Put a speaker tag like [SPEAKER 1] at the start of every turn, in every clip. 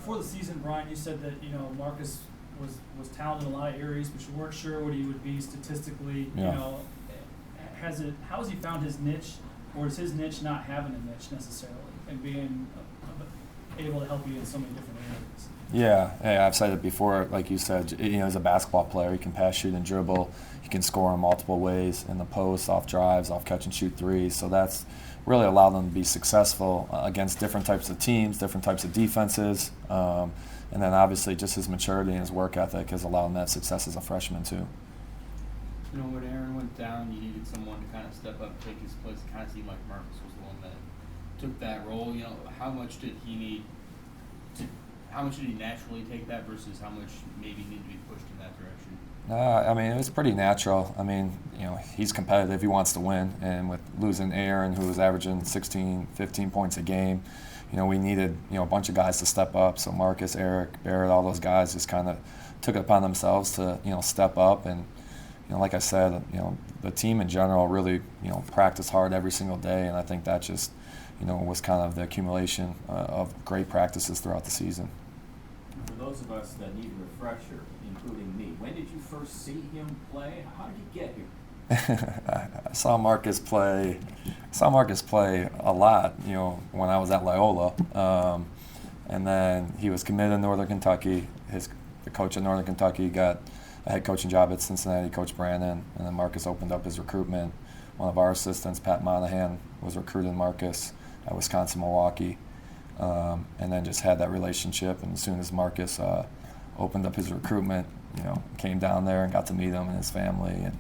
[SPEAKER 1] before the season, Brian, you said that Marcus was talented in a lot of areas, but you weren't sure what he would be statistically.
[SPEAKER 2] Yeah.
[SPEAKER 1] How has he found his niche, or is his niche not having a niche necessarily, and being able to help you in so many different areas?
[SPEAKER 2] Yeah, I've said it before. Like you said, he's a basketball player. He can pass, shoot, and dribble. He can score in multiple ways, in the post, off drives, off catch and shoot threes. So that's really allowed him to be successful against different types of teams, different types of defenses. And then obviously just his maturity and his work ethic has allowed him to have success as a freshman too.
[SPEAKER 3] When Aaron went down, you needed someone to kind of step up, take his place. It kind of seemed like Marcus was the one that took that role. How much did he naturally take that versus how much maybe needed to be pushed in that direction?
[SPEAKER 2] It was pretty natural. He's competitive. He wants to win. And with losing Aaron, who was averaging 16, 15 points a game, we needed, a bunch of guys to step up. So Marcus, Eric, Barrett, all those guys just kind of took it upon themselves to, step up. And, like I said, the team in general really, practiced hard every single day. And I think that just, was kind of the accumulation of great practices throughout the season.
[SPEAKER 4] For those of us that need a refresher, including me, when did you first see him play? How did he get here?
[SPEAKER 2] I saw Marcus play a lot, when I was at Loyola. And then he was committed to Northern Kentucky. The coach at Northern Kentucky got a head coaching job at Cincinnati, Coach Brandon. And then Marcus opened up his recruitment. One of our assistants, Pat Monahan, was recruiting Marcus at Wisconsin-Milwaukee. And then just had that relationship. And as soon as Marcus opened up his recruitment, came down there and got to meet him and his family, and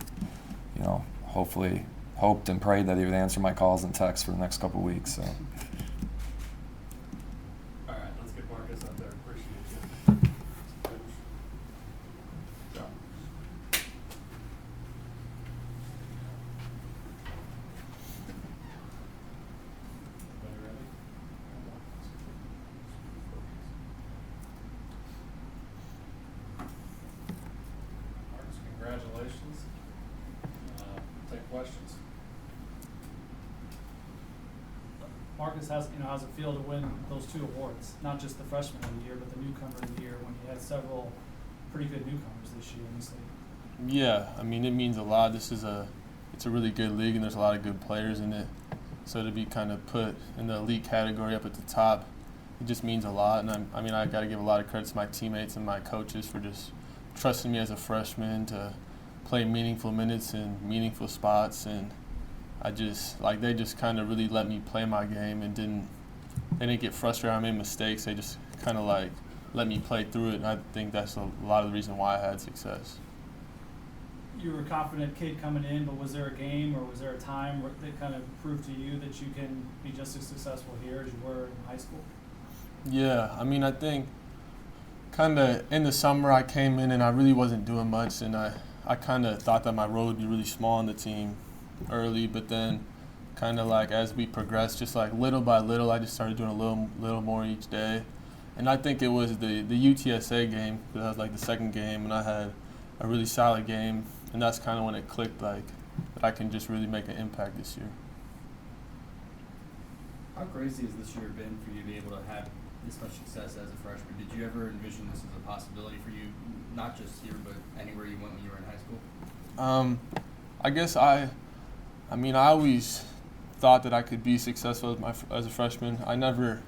[SPEAKER 2] hopefully hoped and prayed that he would answer my calls and texts for the next couple of weeks. So.
[SPEAKER 5] All right, let's get Marcus up there. Appreciate you. John. Everybody ready? Marcus, congratulations. Take questions.
[SPEAKER 1] Marcus, how's it feel to win those two awards? Not just the Freshman of the Year, but the Newcomer of the Year, when you had several pretty good newcomers this year in this league.
[SPEAKER 5] Yeah, it means a lot. It's a really good league, and there's a lot of good players in it. So to be kind of put in the elite category up at the top, it just means a lot. And I got to give a lot of credit to my teammates and my coaches for just trusting me as a freshman to play meaningful minutes in meaningful spots, and they just kind of really let me play my game and they didn't get frustrated. I made mistakes. They just kind of let me play through it, and I think that's a lot of the reason why I had success.
[SPEAKER 1] You were a confident kid coming in, but was there a game or was there a time that kind of proved to you that you can be just as successful here as you were in high school?
[SPEAKER 5] Yeah, I think kind of in the summer I came in and I really wasn't doing much, and I kind of thought that my role would be really small on the team early, but then kind of as we progressed, just little by little, I just started doing a little more each day. And I think it was the UTSA game, because that was the second game, and I had a really solid game, and that's kind of when it clicked that I can just really make an impact this year.
[SPEAKER 3] How crazy has this year been for you to be able to have this much success as a freshman? Did you ever envision this as a possibility for you, not just here, but anywhere you went when you were in high school?
[SPEAKER 5] I guess I always thought that I could be successful as a freshman. I never,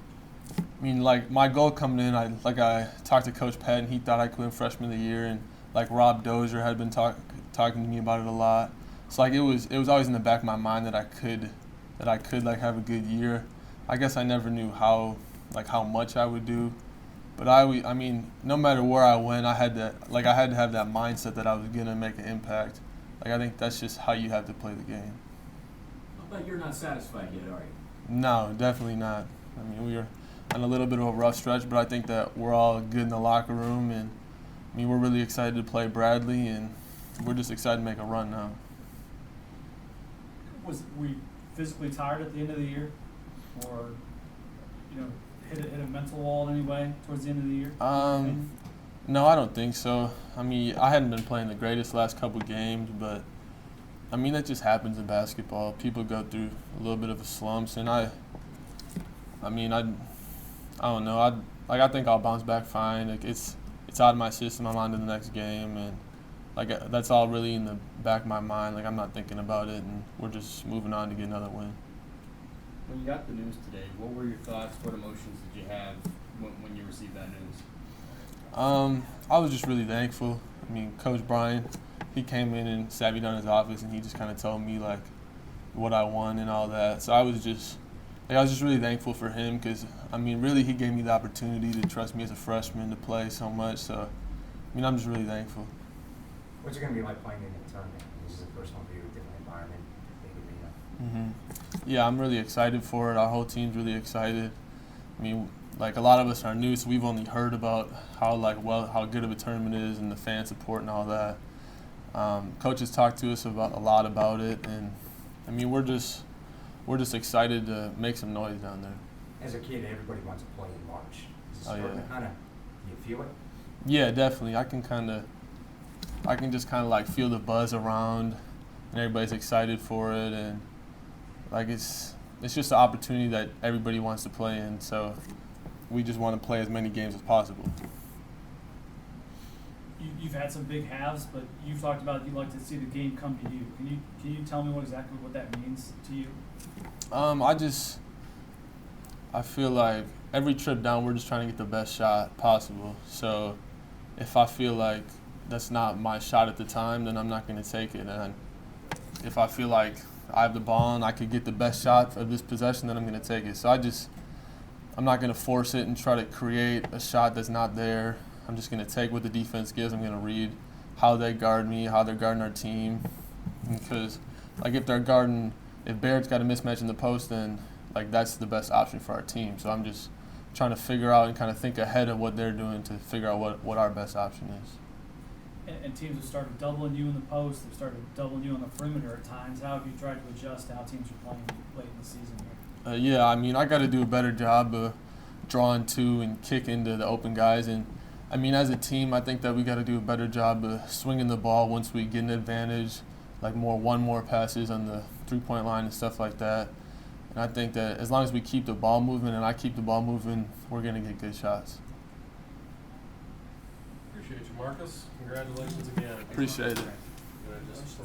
[SPEAKER 5] my goal coming in, I talked to Coach Pat, and he thought I could win Freshman of the Year, and Rob Dozier had been talking to me about it a lot. So it was always in the back of my mind that I could have a good year. I guess I never knew how much I would do, but no matter where I went, I had to have that mindset that I was gonna make an impact. I think that's just how you have to play the game.
[SPEAKER 4] But you're not satisfied yet, are you?
[SPEAKER 5] No, definitely not. We are on a little bit of a rough stretch, but I think that we're all good in the locker room, and we're really excited to play Bradley, and we're just excited to make a run now.
[SPEAKER 1] Were you physically tired at the end of the year, or hit a mental wall in any way towards the end of the year?
[SPEAKER 5] No, I don't think so. I hadn't been playing the greatest last couple games, but that just happens in basketball. People go through a little bit of a slumps, and I don't know. like I think I'll bounce back fine. Like it's out of my system. I'm on to the next game, and like that's all really in the back of my mind. Like I'm not thinking about it, and we're just moving on to get another win.
[SPEAKER 3] When you got the news today, what were your thoughts? What emotions did you have when you received that news?
[SPEAKER 5] I was just really thankful. I mean, Coach Brian, he came in and sat me down in his office, and he just kind of told me like what I won and all that. So I was just really thankful for him because I mean, really, he gave me the opportunity to trust me as a freshman to play so much. So I mean, I'm just really thankful.
[SPEAKER 6] What's it going to be like playing in the tournament? This is the first one for you, a different environment, big arena.
[SPEAKER 5] Yeah, I'm really excited for it. Our whole team's really excited. I mean, like a lot of us are new, so we've only heard about how good of a tournament is and the fan support and all that. Coaches talked to us a lot about it, and I mean we're just excited to make some noise down there.
[SPEAKER 6] As a kid, everybody wants to play in March. Is this
[SPEAKER 5] Oh,
[SPEAKER 6] starting
[SPEAKER 5] yeah.
[SPEAKER 6] to kind of, do you feel it?
[SPEAKER 5] Yeah, definitely. I can just kind of like feel the buzz around, and everybody's excited for it, and like it's just an opportunity that everybody wants to play in. So we just want to play as many games as possible.
[SPEAKER 1] You've had some big halves, but you've talked about you'd like to see the game come to you. Can you tell me exactly what that means to you?
[SPEAKER 5] I feel like every trip down, we're just trying to get the best shot possible. So if I feel like that's not my shot at the time, then I'm not going to take it. And if I feel like I have the ball and I could get the best shot of this possession, then I'm going to take it. So I'm not going to force it and try to create a shot that's not there. I'm just going to take what the defense gives. I'm going to read how they guard me, how they're guarding our team. Because like if Barrett's got a mismatch in the post, then like that's the best option for our team. So I'm just trying to figure out and kind of think ahead of what they're doing to figure out what our best option is.
[SPEAKER 1] And teams have started doubling you in the post. They've started doubling you on the perimeter at times. How have you tried to adjust to how teams are playing late in the season here?
[SPEAKER 5] Yeah, I mean, I got to do a better job of drawing to and kick into the open guys. And, I mean, as a team, I think that we got to do a better job of swinging the ball once we get an advantage, like one more passes on the three-point line and stuff like that. And I think that as long as we keep the ball moving and I keep the ball moving, we're going to get good shots.
[SPEAKER 7] Appreciate you, Marcus. Congratulations again.
[SPEAKER 5] Appreciate it.
[SPEAKER 7] Just